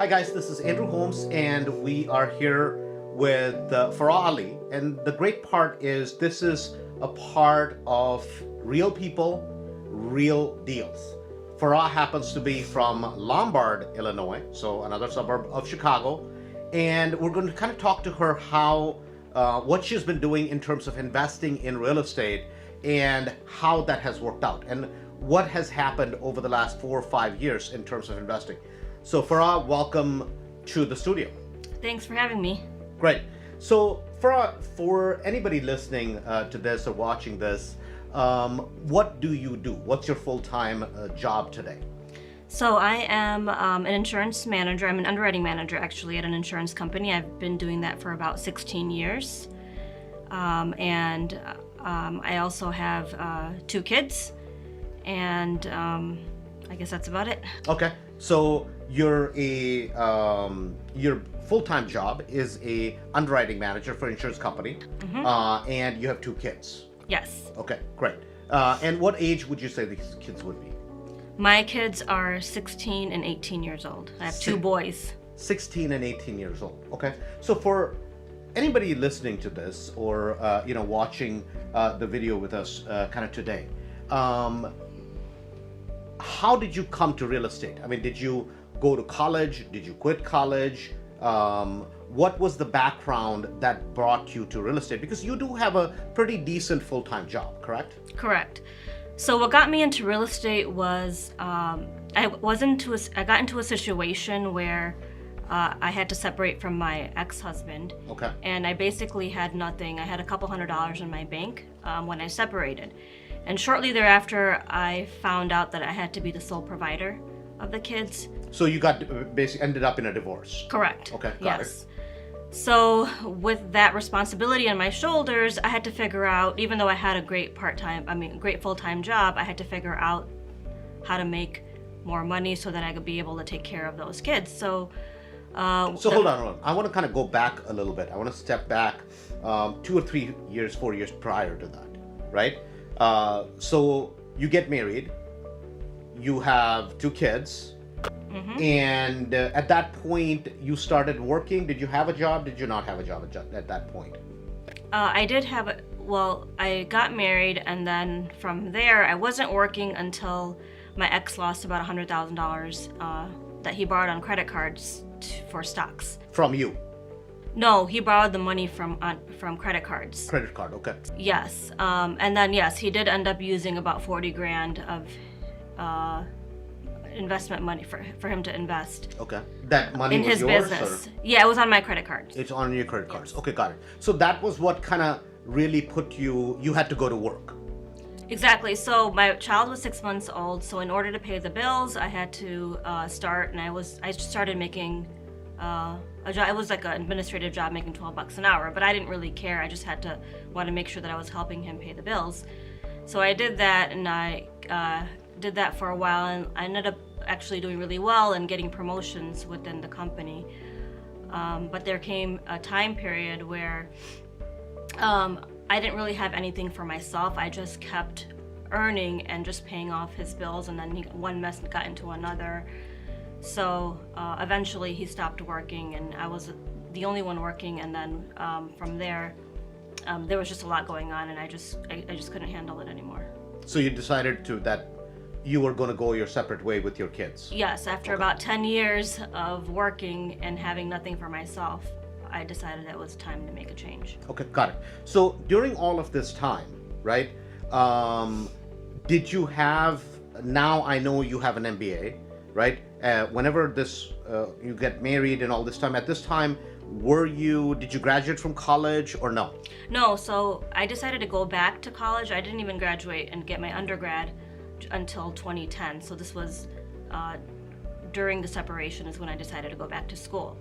Hi guys, this is Andrew Holmes and we are here with Farrah Ali. And the great part is this is a part of real people, real deals. Farrah happens to be from Lombard, Illinois, so another suburb of Chicago. And we're going to kind of talk to her how what she's been doing in terms of investing in real estate and how that has worked out and what has happened over the last 4 or 5 years in terms of investing. So Farrah, welcome to the studio. Thanks for having me. Great. So Farrah, for anybody listening to this or watching this, what do you do? What's your full-time job today? So I am an insurance manager. I'm an underwriting manager actually at an insurance company. I've been doing that for about 16 years. And I also have 2 kids, and I guess that's about it. Okay. So your full-time job is a underwriting manager for an insurance company, and you have 2 kids. Yes. Okay, great. And what age would you say these kids would be? My kids are 16 and 18 years old. I have 2 boys. 16 and 18 years old. Okay. So for anybody listening to this or watching the video with us kind of today, how did you come to real estate? I mean, did you go to college? Did you quit college? What was the background that brought you to real estate? Because you do have a pretty decent full-time job, correct? Correct. So what got me into real estate was I got into a situation where I had to separate from my ex-husband. Okay. And I basically had nothing. I had a couple $100s in my bank when I separated. And shortly thereafter, I found out that I had to be the sole provider of the kids. So you got basically ended up in a divorce. Correct. Okay, got yes. So with that responsibility on my shoulders, I had to figure out, even though I had a great full-time job, I had to figure out how to make more money so that I could be able to take care of those kids. So hold on. I want to kind of go back a little bit. I want to step back 2 or 3 years, 4 years prior to that, right? So you get married, you have 2 kids, and at that point you started working. Did you have a job? Did you not have a job at that point? I did have I got married, and then from there I wasn't working until my ex lost about $100,000 that he borrowed on credit cards for stocks. From you? No, he borrowed the money from credit cards. Credit card, okay. Yes, and then yes, he did end up using about 40 grand of investment money for him to invest. Okay, that money in was his yours, business. Or? Yeah, it was on my credit cards. It's on your credit cards. Okay, got it. So that was what kind of really put you had to go to work. Exactly. So my child was 6 months old. So in order to pay the bills, I had to start, and I started making a job. It was like an administrative job, making $12 an hour. But I didn't really care. I just want to make sure that I was helping him pay the bills. So I did that, and I did that for a while, and I ended up actually doing really well and getting promotions within the company. But there came a time period where I didn't really have anything for myself. I just kept earning and just paying off his bills, and then one mess got into another. So eventually he stopped working, and I was the only one working. And then from there, there was just a lot going on, and I just couldn't handle it anymore. So you decided that you were going to go your separate way with your kids? Yes, after about 10 years of working and having nothing for myself, I decided it was time to make a change. Okay, got it. So during all of this time, right, did you have, now I know you have an MBA, right? Whenever you get married and all this time, at this time, did you graduate from college or no? No, so I decided to go back to college. I didn't even graduate and get my undergrad until 2010. So this was during the separation is when I decided to go back to school.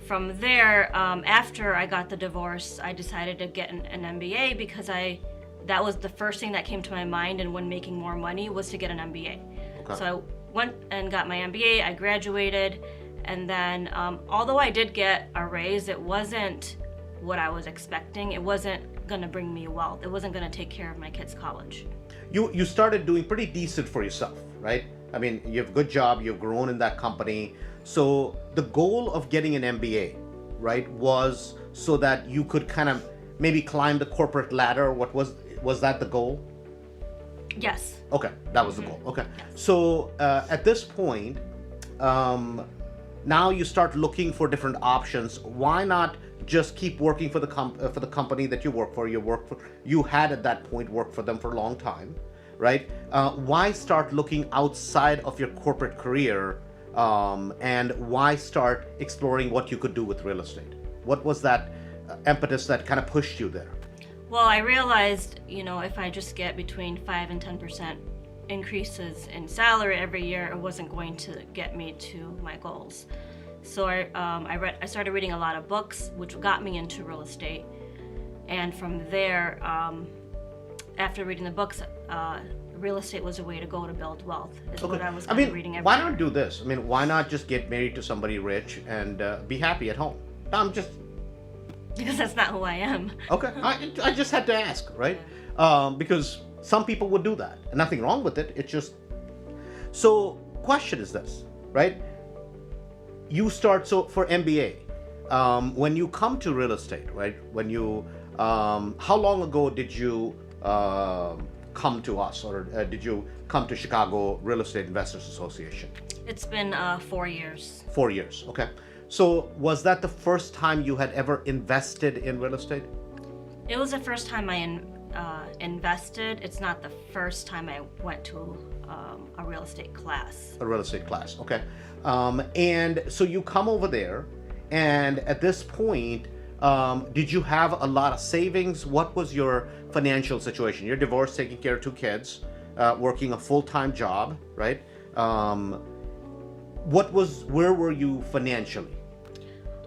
From there, after I got the divorce, I decided to get an MBA because that was the first thing that came to my mind, and when making more money was to get an MBA. Okay. So I went and got my MBA, I graduated, and then although I did get a raise, it wasn't what I was expecting. It wasn't gonna bring me wealth. It wasn't gonna take care of my kids' college. You started doing pretty decent for yourself, right? I mean, you have a good job, you've grown in that company. So the goal of getting an MBA, right, was so that you could kind of maybe climb the corporate ladder. Was that the goal? Yes. Okay, that was the goal. Okay, so at this point, now you start looking for different options. Why not just keep working for the company that you work for? You had at that point worked for them for a long time, right? Why start looking outside of your corporate career, and why start exploring what you could do with real estate? What was that impetus that kind of pushed you there? Well, I realized, if I just get between 5 and 10% increases in salary every year, it wasn't going to get me to my goals. So I started reading a lot of books, which got me into real estate. And from there, after reading the books, real estate was a way to go to build wealth. Is what I was kind of reading every why year. not do this? I mean, why not just get married to somebody rich and be happy at home? I'm just Because that's not who I am. okay. I just had to ask, right? Because some people would do that, and nothing wrong with it. It's just so. Question is this, right? You start for MBA. When you come to real estate, right? How long ago did you come to us, or did you come to Chicago Real Estate Investors Association? It's been 4 years. 4 years. Okay. So was that the first time you had ever invested in real estate? It was the first time I invested. It's not the first time I went to a real estate class. A real estate class, okay. And so you come over there, and at this point, did you have a lot of savings? What was your financial situation? You're divorced, taking care of 2 kids, working a full-time job, right? Where were you financially?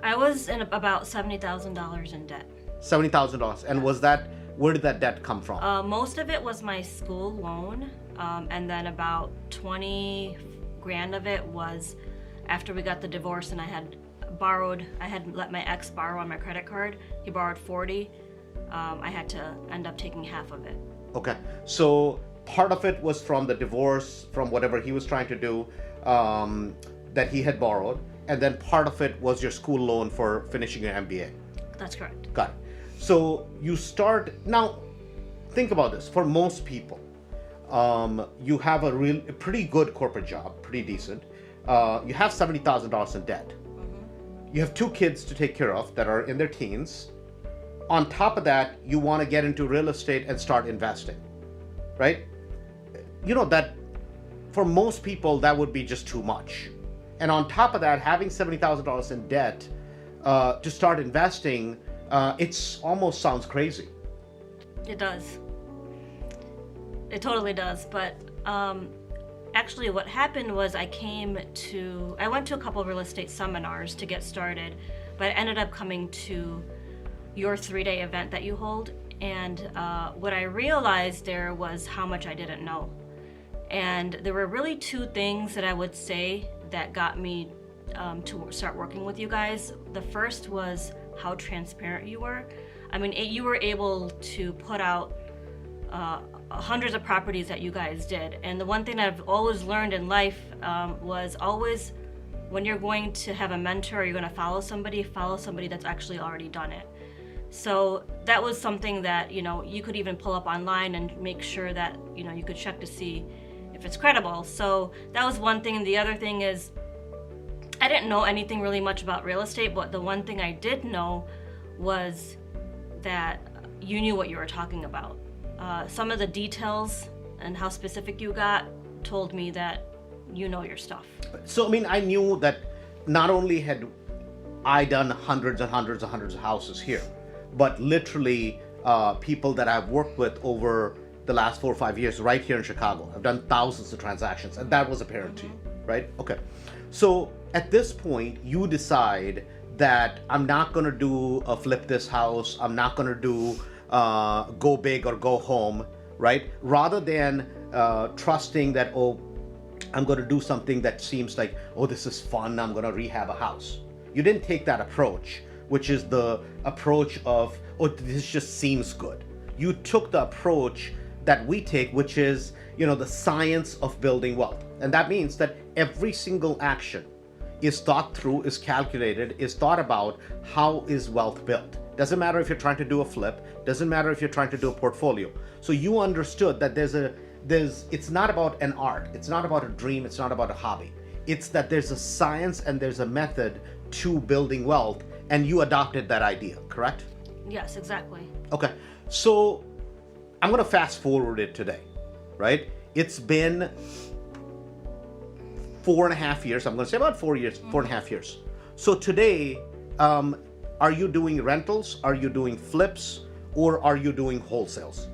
I was in about $70,000 in debt. $70,000. And where did that debt come from? Most of it was my school loan, and then about 20 grand of it was after we got the divorce, and I had let my ex borrow on my credit card. He borrowed 40. I had to end up taking half of it. Okay. So part of it was from the divorce, from whatever he was trying to do, that he had borrowed, and then part of it was your school loan for finishing your MBA. That's correct. Got it. So you start now. Think about this. For most people, you have a pretty good corporate job, pretty decent. You have $70,000 in debt. Mm-hmm. You have 2 kids to take care of that are in their teens. On top of that, you want to get into real estate and start investing, right? That for most people that would be just too much. And on top of that, having $70,000 in debt to start investing, it's almost sounds crazy. It does. It totally does. But actually what happened was I went to a couple of real estate seminars to get started, but I ended up coming to your 3-day event that you hold. And what I realized there was how much I didn't know. And there were really 2 things that I would say that got me to start working with you guys. The first was how transparent you were. I mean, you were able to put out hundreds of properties that you guys did. And the one thing I've always learned in life was always when you're going to have a mentor or you're going to follow somebody that's actually already done it. So that was something that, you could even pull up online and make sure that, you could check to see if it's credible. So that was one thing. And the other thing is, I didn't know anything really much about real estate, but the one thing I did know was that you knew what you were talking about. Some of the details and how specific you got told me that you know your stuff. So, I mean, I knew that not only had I done hundreds and hundreds and hundreds of houses here, but literally people that I've worked with over the last 4 or 5 years right here in Chicago. I've done thousands of transactions, and that was apparent to you, right? Okay. So at this point, you decide that I'm not going to do a flip this house. I'm not going to do go big or go home, right? Rather than trusting that, I'm going to do something that seems like, this is fun. I'm going to rehab a house. You didn't take that approach, which is the approach of, this just seems good. You took the approach that we take, which is, the science of building wealth. And that means that every single action is thought through, is calculated, is thought about how is wealth built. Doesn't matter if you're trying to do a flip, doesn't matter if you're trying to do a portfolio. So you understood that it's not about an art, it's not about a dream, it's not about a hobby. It's that there's a science and there's a method to building wealth, and you adopted that idea, correct? Yes, exactly. Okay, so I'm gonna fast forward it today, right? It's been 4.5 years. I'm gonna say about 4 years, 4.5 years. So today, are you doing rentals? Are you doing flips? Or are you doing wholesales?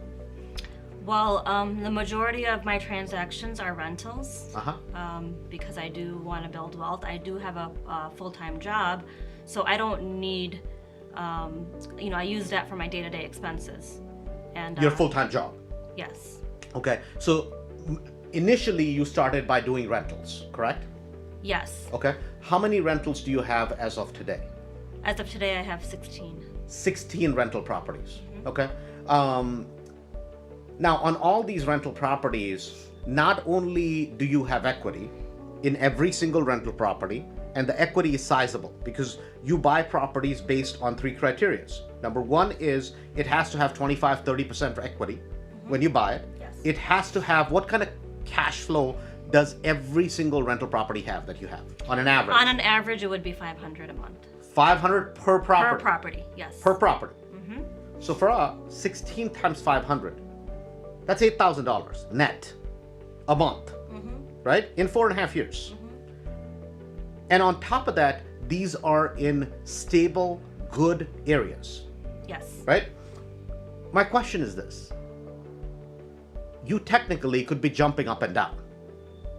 Well, the majority of my transactions are rentals. Uh-huh. Because I do want to build wealth. I do have a full-time job, so I don't need, I use that for my day-to-day expenses. And Your full-time job? Yes. Okay, so initially you started by doing rentals, correct? Yes. Okay, how many rentals do you have as of today? As of today, I have 16. 16 rental properties, okay? Now, on all these rental properties, not only do you have equity in every single rental property, and the equity is sizable because you buy properties based on 3 criteria. Number 1 is it has to have 25-30% equity when you buy it. Yes. It has to have, what kind of cash flow does every single rental proproperty have that you have on an average? On an average, it would be $500 a month. 500 per property? Per property, yes. Per property. So for 16 times 500, that's $8,000 net a month, right? In 4.5 years. And on top of that, these are in stable, good areas. Yes. Right? My question is this. You technically could be jumping up and down,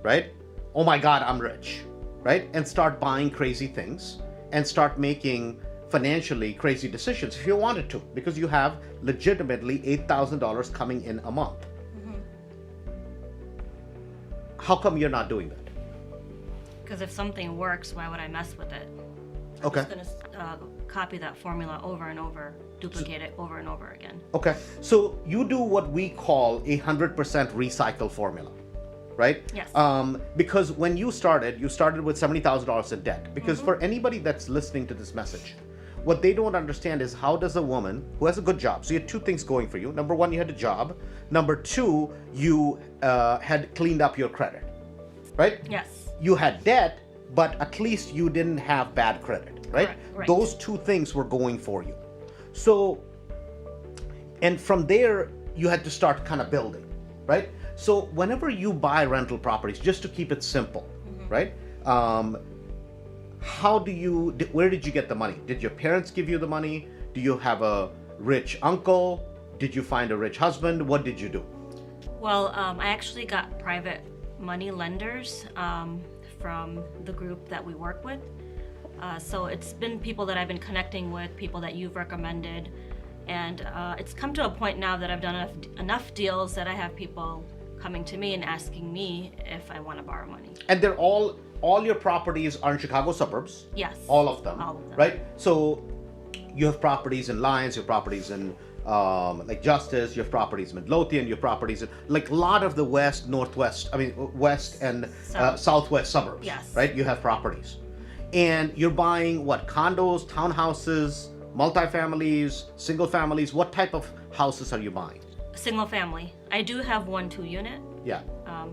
right? Oh my God, I'm rich, right? And start buying crazy things and start making financially crazy decisions if you wanted to, because you have legitimately $8,000 coming in a month. How come you're not doing that? Because if something works, why would I mess with it? Okay. I'm just going to copy that formula over and over, duplicate it over and over again. Okay, so you do what we call a 100% recycle formula, right? Yes. Because when you started with $70,000 in debt. Because for anybody that's listening to this message, what they don't understand is how does a woman who has a good job, so you had 2 things going for you. Number 1, you had a job. Number 2, you had cleaned up your credit, right? Yes. You had debt, but at least you didn't have bad credit, right? Right. Those 2 things were going for you. So, and from there, you had to start kind of building, right? So whenever you buy rental properties, just to keep it simple, right? Where did you get the money? Did your parents give you the money? Do you have a rich uncle? Did you find a rich husband? What did you do? Well, I actually got private money lenders from the group that we work with. So it's been people that I've been connecting with, people that you've recommended, and it's come to a point now that I've done enough deals that I have people coming to me and asking me if I want to borrow money. And they're all your properties are in Chicago suburbs? Yes. All of them? All of them. Right? So you have properties in Lyons, you have properties in like Justice, you have properties in Midlothian, you have properties in like a lot of the west and southwest suburbs. Yes. Right? You have properties. And you're buying what? Condos, townhouses, multifamilies, single families? What type of houses are you buying? Single family. I do have 1-2 unit. Yeah.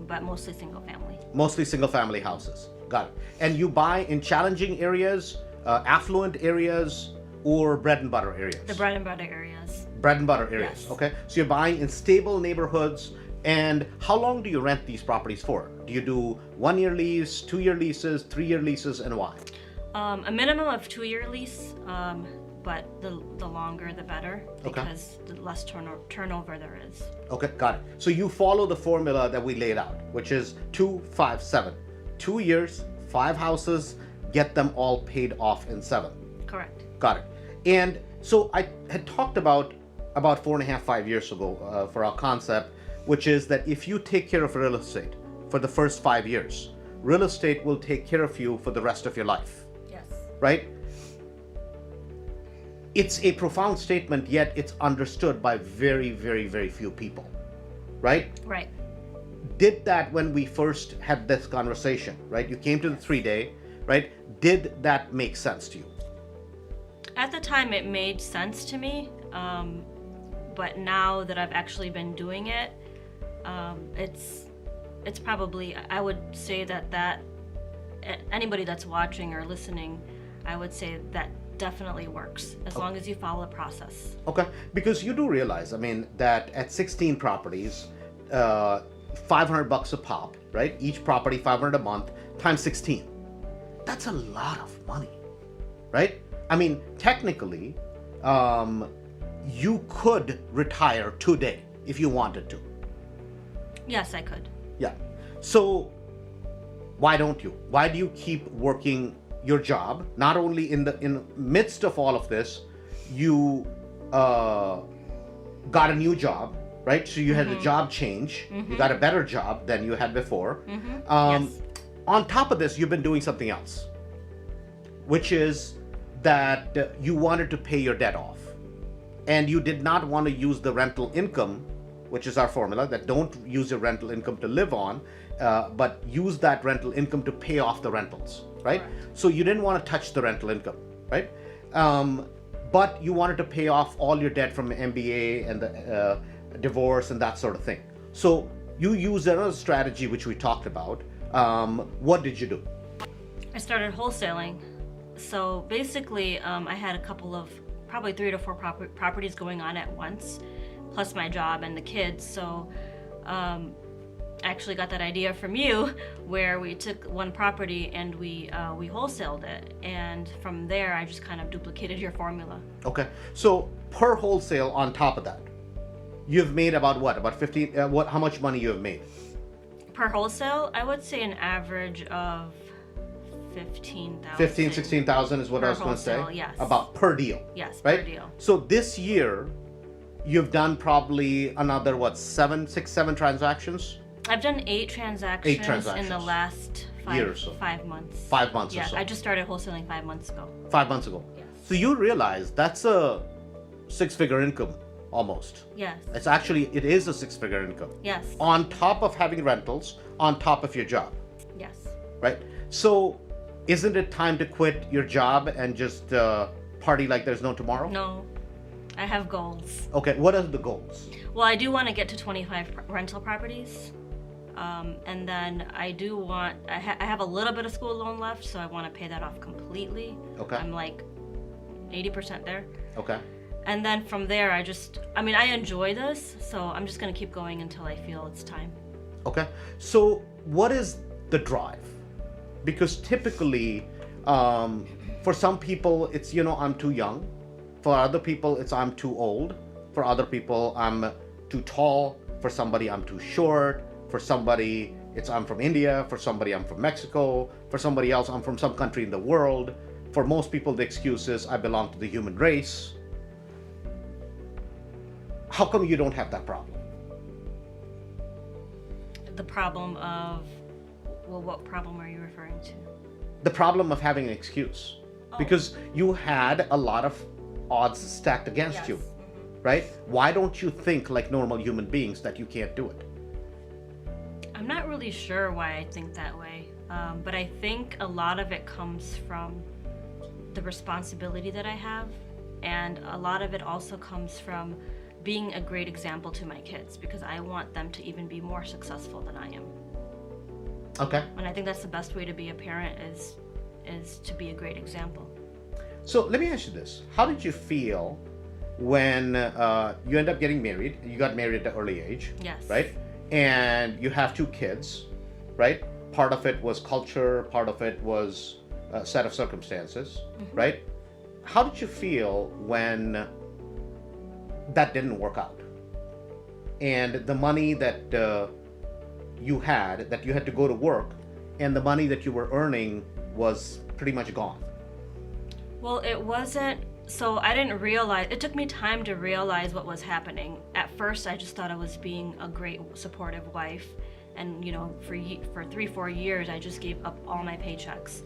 But mostly single family. Mostly single family houses. Got it. And you buy in challenging areas, affluent areas, or bread and butter areas? The bread and butter areas. Bread and butter areas. Yes. Okay. So you're buying in stable neighborhoods. And how long do you rent these properties for? Do you do 1-year lease, 2-year leases, 3-year leases, and why? A minimum of 2-year lease, but the longer the better, because the less turnover there is. Okay, got it. So you follow the formula that we laid out, which is 2, 5, 7. 2 years, 5 houses, get them all paid off in 7. Correct. Got it. And so I had talked about 4.5, 5 years ago for our concept, which is that if you take care of real estate for the first 5 years, real estate will take care of you for the rest of your life. Yes. Right? It's a profound statement, yet it's understood by very, very, very few people. right? Right. Did that when we first had this conversation, right? You came to the 3-day, right? Did that make sense to you? At the time, it made sense to me, but now that I've actually been doing it, it's probably, I would say that anybody that's watching or listening, I would say that definitely works as long as you follow the process. Okay, because you do realize, I mean, that at 16 properties, $500 a pop, right? Each property $500 a month times 16. That's a lot of money, right? I mean, technically, you could retire today if you wanted to. Yes, I could. Yeah. So why don't you? Why do you keep working your job? Not only in the midst of all of this, you got a new job, right? So you had a job change. You got a better job than you had before. Yes. On top of this, you've been doing something else, which is that you wanted to pay your debt off. And you did not want to use the rental income, which is our formula, that don't use your rental income to live on, but use that rental income to pay off the rentals, right? Correct. So you didn't want to touch the rental income, right? But you wanted to pay off all your debt from MBA and the divorce and that sort of thing. So you used another strategy, which we talked about. What did you do? I started wholesaling. So basically, I had a couple of, probably 3 to 4 properties going on at once, plus my job and the kids. So I actually got that idea from you, where we took one property and we wholesaled it, and from there I just kind of duplicated your formula. Okay, so per wholesale on top of that, you've made about what? About 15? How much money you have made? Per wholesale, I would say an average of 15,000. 15, 16,000 is what I Per was going to say? wholesale, yes. About per deal. Yes, right? per deal. So this year, you've done probably another, what, 7 transactions? I've done 8 transactions, 8 transactions. in the last Year or so. 5 months. 5 months Yeah, or so. I just started wholesaling 5 months ago. 5 months ago. Yes. So you realize that's a 6-figure income, almost. Yes. It is a 6-figure income. Yes. On top of having rentals, on top of your job, Yes. right? So isn't it time to quit your job and just party like there's no tomorrow? No, I have goals. Okay, what are the goals? Well, I do want to get to 25 rental properties. And then I do want, I have a little bit of school loan left, so I want to pay that off completely. Okay. I'm like 80% there. Okay. And then from there, I enjoy this, so I'm just going to keep going until I feel it's time. Okay. So what is the drive? Because typically, for some people, it's, I'm too young. For other people, it's I'm too old. For other people, I'm too tall. For somebody, I'm too short. For somebody, it's I'm from India. For somebody, I'm from Mexico. For somebody else, I'm from some country in the world. For most people, the excuse is I belong to the human race. How come you don't have that problem? The problem of, well, what problem are you referring to? The problem of having an excuse. Oh. Because you had a lot of odds stacked against Yes. you, right? Why don't you think like normal human beings that you can't do it? I'm not really sure why I think that way, but I think a lot of it comes from the responsibility that I have, and a lot of it also comes from being a great example to my kids, because I want them to even be more successful than I am. Okay. And I think that's the best way to be a parent is to be a great example. So let me ask you this. How did you feel when you end up getting married? You got married at an early age, Yes. right? And you have 2 kids, right? Part of it was culture, part of it was a set of circumstances, right? How did you feel when that didn't work out? And the money that you had to go to work, and the money that you were earning was pretty much gone. Well, it wasn't, so I didn't realize, it took me time to realize what was happening. At first, I just thought I was being a great supportive wife. And, for 3-4 years, I just gave up all my paychecks.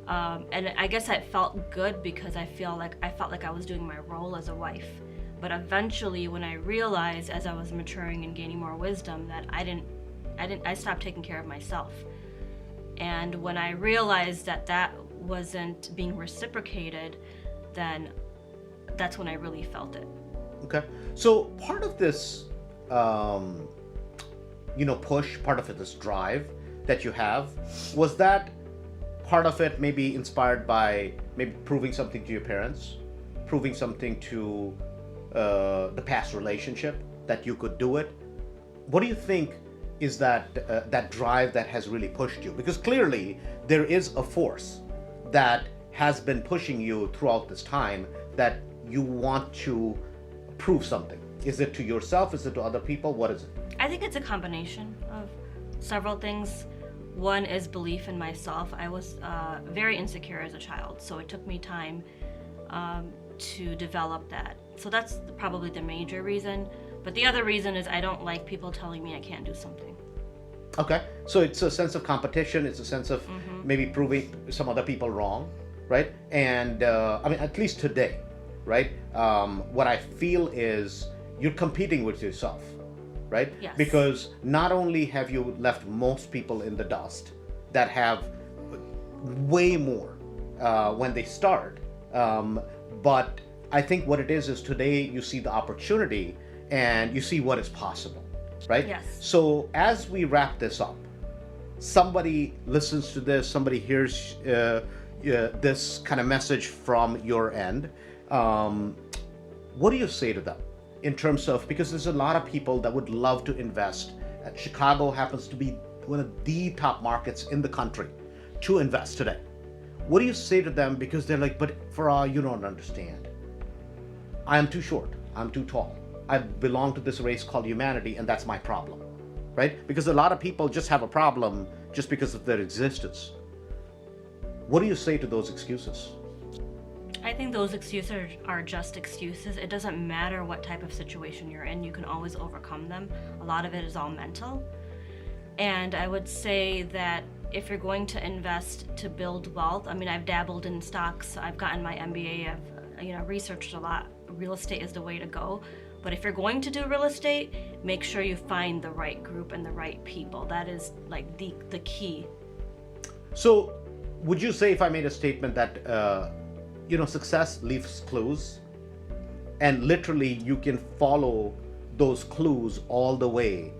And I guess I felt good because I felt like I was doing my role as a wife. But eventually, when I realized, as I was maturing and gaining more wisdom, that I stopped taking care of myself. And when I realized that that wasn't being reciprocated, then that's when I really felt it. Okay. So part of this, push, part of it, this drive that you have, was that part of it maybe inspired by maybe proving something to your parents, proving something to the past relationship that you could do it? What do you think is that drive that has really pushed you? Because clearly there is a force that has been pushing you throughout this time, that you want to prove something. Is it to yourself? Is it to other people? What is it? I think it's a combination of several things. One is belief in myself. I was very insecure as a child, so it took me time to develop that. So that's probably the major reason. But the other reason is I don't like people telling me I can't do something. Okay, so it's a sense of competition. It's a sense of maybe proving some other people wrong, right? And at least today, right? What I feel is you're competing with yourself, right? Yes. Because not only have you left most people in the dust that have way more when they start, but I think what it is today you see the opportunity and you see what is possible, right? Yes. So as we wrap this up, somebody listens to this, somebody hears this kind of message from your end. What do you say to them in terms of, because there's a lot of people that would love to invest. Chicago happens to be one of the top markets in the country to invest today. What do you say to them? Because they're like, but Farrah, you don't understand. I am too short. I'm too tall. I belong to this race called humanity, and that's my problem, right? Because a lot of people just have a problem just because of their existence. What do you say to those excuses? I think those excuses are just excuses. It doesn't matter what type of situation you're in, you can always overcome them. A lot of it is all mental. And I would say that if you're going to invest to build wealth, I've dabbled in stocks, I've gotten my MBA, I've researched a lot. Real estate is the way to go. But if you're going to do real estate, make sure you find the right group and the right people. That is like the key. So would you say, if I made a statement that success leaves clues, and literally you can follow those clues all the way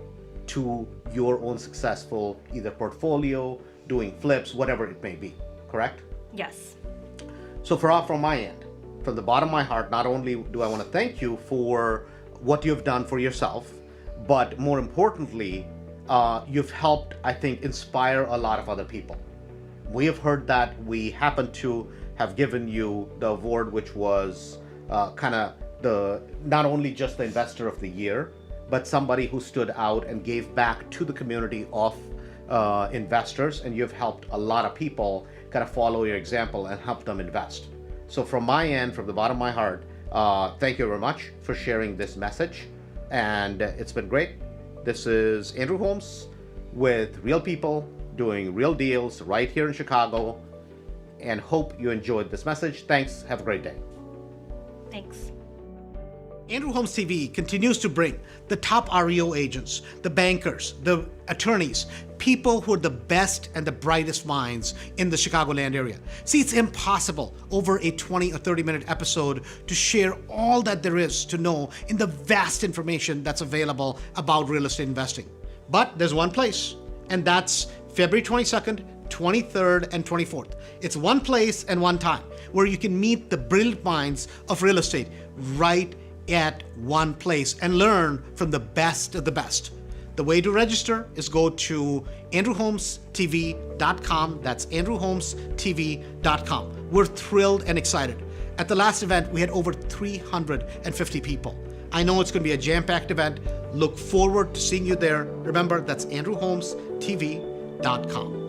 to your own successful either portfolio, doing flips, whatever it may be, correct? Yes. So Farrah, from my end, from the bottom of my heart, not only do I want to thank you for what you've done for yourself, but more importantly, you've helped, I think, inspire a lot of other people. We have heard that. We happen to have given you the award, which was not only just the investor of the year, but somebody who stood out and gave back to the community of investors, and you've helped a lot of people kind of follow your example and help them invest. So from my end, from the bottom of my heart, thank you very much for sharing this message, and it's been great. This is Andrew Holmes with Real People doing real deals right here in Chicago, and hope you enjoyed this message. Thanks. Have a great day. Thanks. Andrew Holmes TV continues to bring the top REO agents, the bankers, the attorneys, people who are the best and the brightest minds in the Chicagoland area. See, it's impossible over a 20 or 30-minute episode to share all that there is to know in the vast information that's available about real estate investing. But there's one place, and that's February 22nd, 23rd, and 24th. It's one place and one time where you can meet the brilliant minds of real estate right at one place and learn from the best of the best. The way to register is go to andrewholmestv.com. That's andrewholmestv.com. We're thrilled and excited. At the last event, we had over 350 people. I know it's going to be a jam-packed event. Look forward to seeing you there. Remember, that's andrewholmestv.com.